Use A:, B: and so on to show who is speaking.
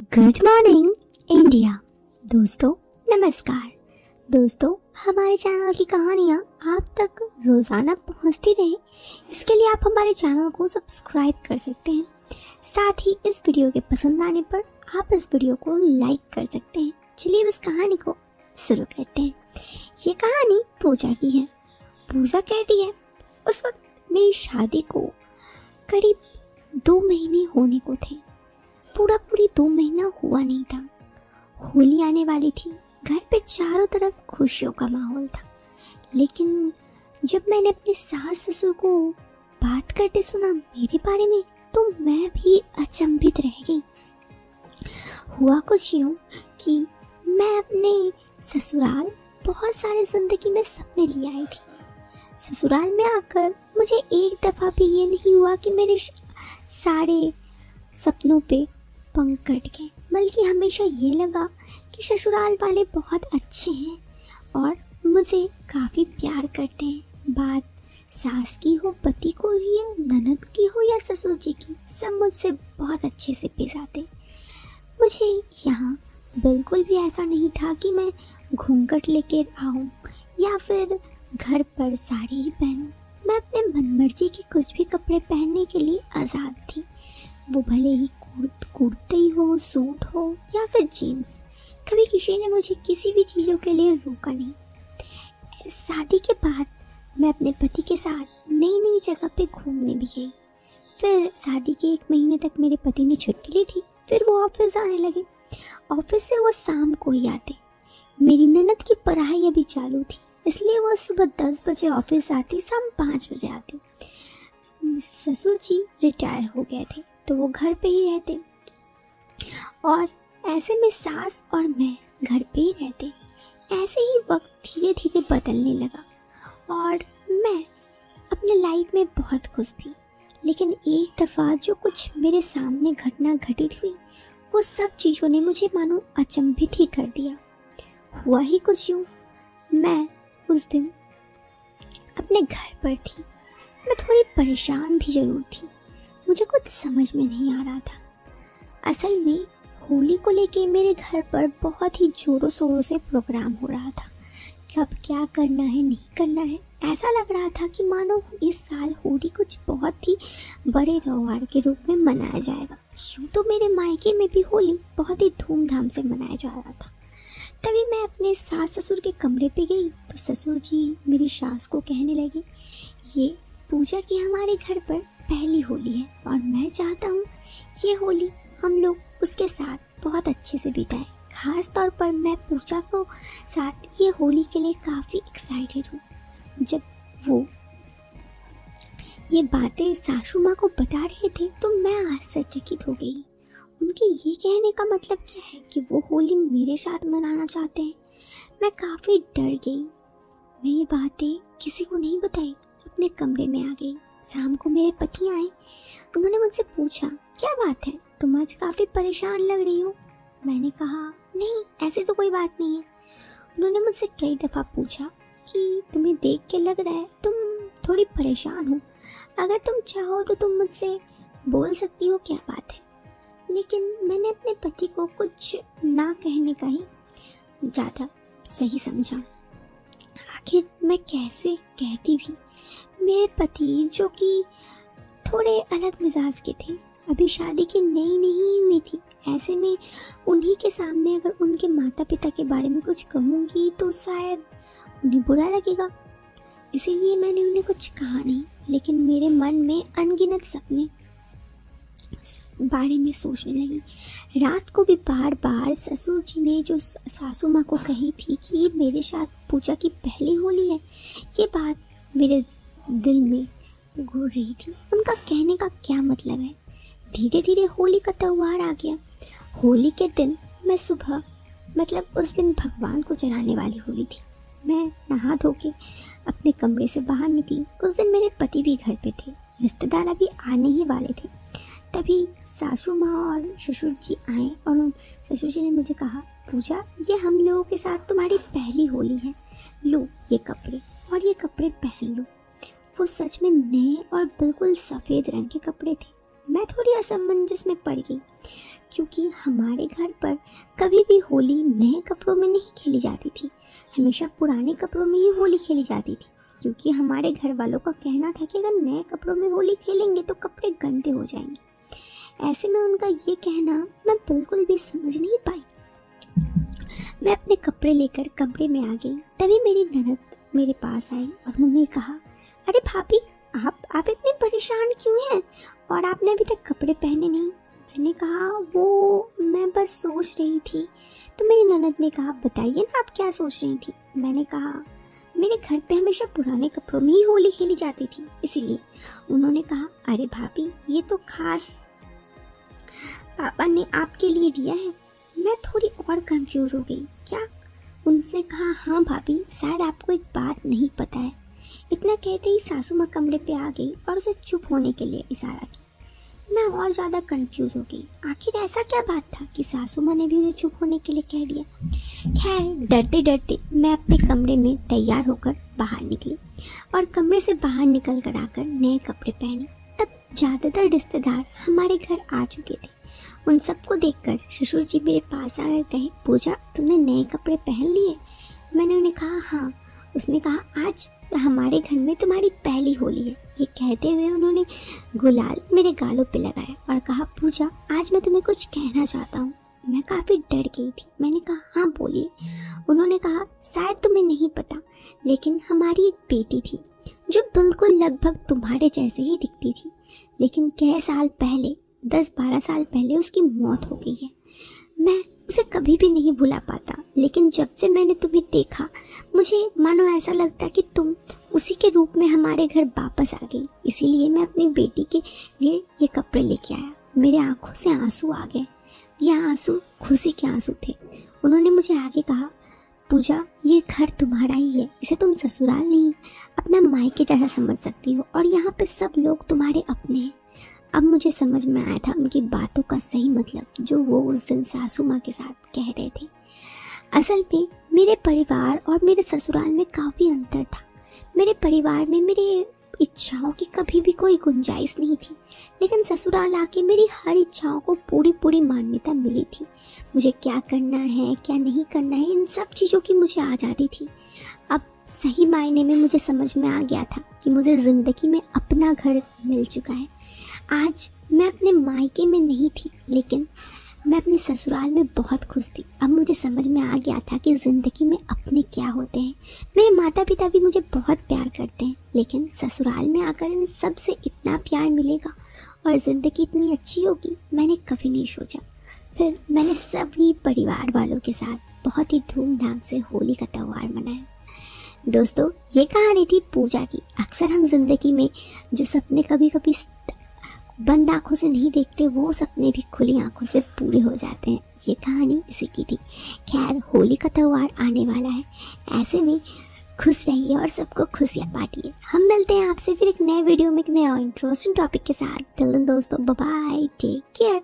A: Good morning India. दोस्तों नमस्कार। दोस्तों हमारे चैनल की कहानियाँ आप तक रोज़ाना पहुँचती रहे, इसके लिए आप हमारे चैनल को सब्सक्राइब कर सकते हैं। साथ ही इस वीडियो के पसंद आने पर आप इस वीडियो को लाइक कर सकते हैं। चलिए इस कहानी को शुरू करते हैं। ये कहानी पूजा की है। पूजा कहती है, उस वक्त मेरी शादी को करीब 2 महीने होने को थे। पूरी 2 महीना हुआ नहीं था। होली आने वाली थी। घर पे चारों तरफ खुशियों का माहौल था। लेकिन जब मैंने अपने सास ससुर को बात करते सुना मेरे बारे में, तो मैं भी अचंभित रह गई। हुआ कुछ यूं कि मैं अपने ससुराल बहुत सारे जिंदगी में सपने ले आई थी। ससुराल में आकर मुझे एक दफ़ा भी ये नहीं हुआ कि मेरे सारे सपनों पे पंख कट गए, बल्कि हमेशा ये लगा कि ससुराल वाले बहुत अच्छे हैं और मुझे काफ़ी प्यार करते हैं। बात सास की हो, पति को ही या ननद की हो या ससुर जी की, सब मुझसे बहुत अच्छे से पेश आते। मुझे यहाँ बिल्कुल भी ऐसा नहीं था कि मैं घूंघट लेकर आऊँ या फिर घर पर साड़ी ही पहनूँ। मैं अपने मनमर्जी के कुछ भी कपड़े पहनने के लिए आज़ाद थी। वो भले ही कुर्ते हो, सूट हो या फिर जीन्स। कभी किसी ने मुझे किसी भी चीज़ों के लिए रोका नहीं। शादी के बाद मैं अपने पति के साथ नई नई जगह पे घूमने भी गई। फिर शादी के 1 महीने तक मेरे पति ने छुट्टी ली थी। फिर वो ऑफिस आने लगे। ऑफिस से वो शाम को ही आते। मेरी ननद की पढ़ाई अभी चालू थी, इसलिए वो सुबह 10 बजे ऑफिस आती, शाम 5 बजे आती। ससुर जी रिटायर हो गए थे, तो वो घर पे ही रहते और ऐसे में सास और मैं घर पे ही रहते। ऐसे ही वक्त धीरे धीरे बदलने लगा और मैं अपने लाइफ में बहुत खुश थी। लेकिन एक दफ़ा जो कुछ मेरे सामने घटना घटित हुई, वो सब चीज़ों ने मुझे मानो अचंभित ही कर दिया। हुआ ही कुछ यूँ, मैं उस दिन अपने घर पर थी। मैं थोड़ी परेशान भी ज़रूर थी। मुझे कुछ समझ में नहीं आ रहा था। असल में होली को लेके मेरे घर पर बहुत ही ज़ोरों शोरों से प्रोग्राम हो रहा था। कब क्या करना है, नहीं करना है, ऐसा लग रहा था कि मानो इस साल होली कुछ बहुत ही बड़े त्योहार के रूप में मनाया जाएगा। यूँ तो मेरे मायके में भी होली बहुत ही धूमधाम से मनाया जा रहा था। तभी मैं अपने सास ससुर के कमरे पे गई तो ससुर जी मेरी सास को कहने लगे, ये पूजा की हमारे घर पर पहली होली है और मैं चाहता हूँ ये होली हम लोग उसके साथ बहुत अच्छे से बिताएं। खास तौर पर मैं पूजा को साथ ये होली के लिए काफ़ी एक्साइटेड हूँ। जब वो ये बातें सासू माँ को बता रहे थे तो मैं आश्चर्यचकित हो गई। उनके ये कहने का मतलब क्या है कि वो होली मेरे साथ मनाना चाहते हैं। मैं काफ़ी डर गई। मैं ये बातें किसी को नहीं बताई, अपने कमरे में आ गई। शाम को मेरे पति आए। उन्होंने मुझसे पूछा, क्या बात है, तुम आज काफ़ी परेशान लग रही हो। मैंने कहा, नहीं ऐसे तो कोई बात नहीं है। उन्होंने मुझसे कई दफ़ा पूछा कि तुम्हें देख के लग रहा है तुम थोड़ी परेशान हो, अगर तुम चाहो तो तुम मुझसे बोल सकती हो क्या बात है। लेकिन मैंने अपने पति को कुछ ना कहने का ही ज़्यादा सही समझा। आखिर मैं कैसे कहती भी। मेरे पति जो कि थोड़े अलग मिजाज के थे, अभी शादी की नई नहीं हुई थी, ऐसे में उन्हीं के सामने अगर उनके माता पिता के बारे में कुछ कहूँगी तो शायद उन्हें बुरा लगेगा। इसीलिए मैंने उन्हें कुछ कहा नहीं। लेकिन मेरे मन में अनगिनत सपने बारे में सोचने लगी। रात को भी बार बार ससुर जी ने जो सासू माँ को कही थी कि ये मेरे साथ पूजा की पहली होली है, ये बात मेरे दिल में घूर रही थी। उनका कहने का क्या मतलब है। धीरे धीरे होली का त्यौहार आ गया। होली के दिन मैं सुबह, मतलब उस दिन भगवान को चढ़ाने वाली होली थी, मैं नहा धो के अपने कमरे से बाहर निकली। उस दिन मेरे पति भी घर पे थे, रिश्तेदार अभी आने ही वाले थे। तभी सासू माँ और ससुर जी आए और ससुर जी ने मुझे कहा, पूजा ये हम लोगों के साथ तुम्हारी पहली होली है, लो ये कपड़े और ये कपड़े पहन लो। वो सच में नए और बिल्कुल सफ़ेद रंग के कपड़े थे। मैं थोड़ी असमंजस में पड़ गई क्योंकि हमारे घर पर कभी भी होली नए कपड़ों में नहीं खेली जाती थी, हमेशा पुराने कपड़ों में ही होली खेली जाती थी, क्योंकि हमारे घर वालों का कहना था कि अगर नए कपड़ों में होली खेलेंगे तो कपड़े गंदे हो जाएंगे। ऐसे में उनका ये कहना मैं बिल्कुल भी समझ नहीं पाई। मैं अपने कपड़े लेकर कमरे में आ गई। तभी मेरी ननद मेरे पास आई और मम्मी कहा, अरे भाभी, आप इतने परेशान क्यों हैं और आपने अभी तक कपड़े पहने नहीं? मैंने कहा, वो मैं बस सोच रही थी। तो मेरी ननद ने कहा, बताइए ना आप क्या सोच रही थी? मैंने कहा, मेरे घर पे हमेशा पुराने कपड़ों में ही होली खेली जाती थी, इसीलिए। उन्होंने कहा, अरे भाभी, ये तो खास पापा ने आपके लिए दिया है। मैं थोड़ी और कंफ्यूज हो गई। क्या? उनसे कहा, हाँ भाभी, शायद आपको एक बात नहीं पता है। इतना कहते ही सासू माँ कमरे पे आ गई और उसे चुप होने के लिए इशारा किया। मैं और ज़्यादा कंफ्यूज हो गई। आखिर ऐसा क्या बात था कि सासू माँ ने भी उन्हें चुप होने के लिए कह दिया? खैर, डरते डरते मैं अपने कमरे में तैयार होकर बाहर निकली और कमरे से बाहर निकल कर आकर नए कपड़े पहने। तब ज़्यादातर रिश्तेदार हमारे घर आ चुके थे। उन सबको देखकर ससुर जी मेरे पास आकर कहे, पूजा, तुमने नए कपड़े पहन लिए? मैंने उन्हें कहा, हाँ। उसने कहा, आज हमारे घर में तुम्हारी पहली होली है। ये कहते हुए उन्होंने गुलाल मेरे गालों पे लगाया और कहा, पूजा, आज मैं तुम्हें कुछ कहना चाहता हूँ। मैं काफ़ी डर गई थी। मैंने कहा, हाँ बोलिए। उन्होंने कहा, शायद तुम्हें नहीं पता, लेकिन हमारी एक बेटी थी जो बिल्कुल लगभग तुम्हारे जैसे ही दिखती थी, लेकिन कई साल पहले, 10-12 साल पहले उसकी मौत हो गई है। मैं उसे कभी भी नहीं भुला पाता, लेकिन जब से मैंने तुम्हें देखा, मुझे मानो ऐसा लगता कि तुम उसी के रूप में हमारे घर वापस आ गई। इसीलिए मैं अपनी बेटी के लिए ये कपड़े लेके आया। मेरे आंखों से आंसू आ गए। ये आंसू खुशी के आंसू थे। उन्होंने मुझे आगे कहा, पूजा, ये घर तुम्हारा ही है। इसे तुम ससुराल नहीं, अपना मायके जैसा समझ सकती हो और यहाँ पे सब लोग तुम्हारे अपने हैं। अब मुझे समझ में आया था उनकी बातों का सही मतलब, जो वो उस दिन सासू माँ के साथ कह रहे थे। असल में मेरे परिवार और मेरे ससुराल में काफ़ी अंतर था। मेरे परिवार में मेरे इच्छाओं की कभी भी कोई गुंजाइश नहीं थी, लेकिन ससुराल आके मेरी हर इच्छाओं को पूरी मान्यता मिली थी। मुझे क्या करना है, क्या नहीं करना है, इन सब चीज़ों की मुझे आज़ादी थी। अब सही मायने में मुझे समझ में आ गया था कि मुझे ज़िंदगी में अपना घर मिल चुका है। आज मैं अपने मायके में नहीं थी, लेकिन मैं अपने ससुराल में बहुत खुश थी। अब मुझे समझ में आ गया था कि ज़िंदगी में अपने क्या होते हैं। मेरे माता पिता भी मुझे बहुत प्यार करते हैं, लेकिन ससुराल में आकर इन सब से इतना प्यार मिलेगा और ज़िंदगी इतनी अच्छी होगी, मैंने कभी नहीं सोचा। फिर मैंने सभी परिवार वालों के साथ बहुत ही धूमधाम से होली का त्यौहार मनाया। दोस्तों, ये कहानी थी पूजा की। अक्सर हम जिंदगी में जो सपने कभी कभी बंद आंखों से नहीं देखते, वो सपने भी खुली आंखों से पूरे हो जाते हैं। ये कहानी इसी की थी। खैर, होली का त्यौहार आने वाला है, ऐसे में खुश रहिए और सबको खुशियाँ बांटिए। हम मिलते हैं आपसे फिर एक नए वीडियो में एक नया इंटरेस्टिंग टॉपिक के साथ। चलो दोस्तों, बाय बाय, टेक केयर।